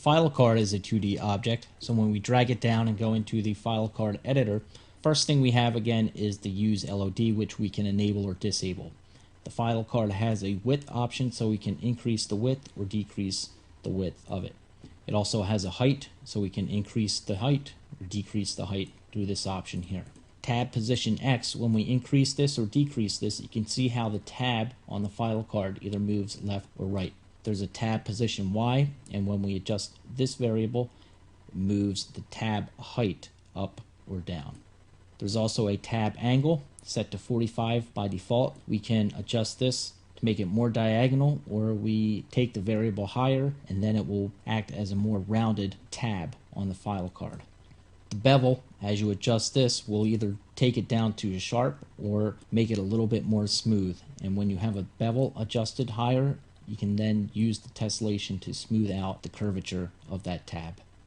file card is a 2D object, so when we drag it down and go into the file card editor, first thing we have again is the use LOD, which we can enable or disable. The file card has a width option, so we can increase the width or decrease the width of it. It also has a height, so we can increase the height or decrease the height through this option here. Tab position X, when we increase this or decrease this, you can see how the tab on the file card either moves left or right. There's a tab position Y, and when we adjust this variable, it moves the tab height up or down. There's also a tab angle set to 45 by default. We can adjust this to make it more diagonal, or we take the variable higher and then it will act as a more rounded tab on the file card. The bevel, as you adjust this, will either take it down to sharp or make it a little bit more smooth. And when you have a bevel adjusted higher, you can then use the tessellation to smooth out the curvature of that tab.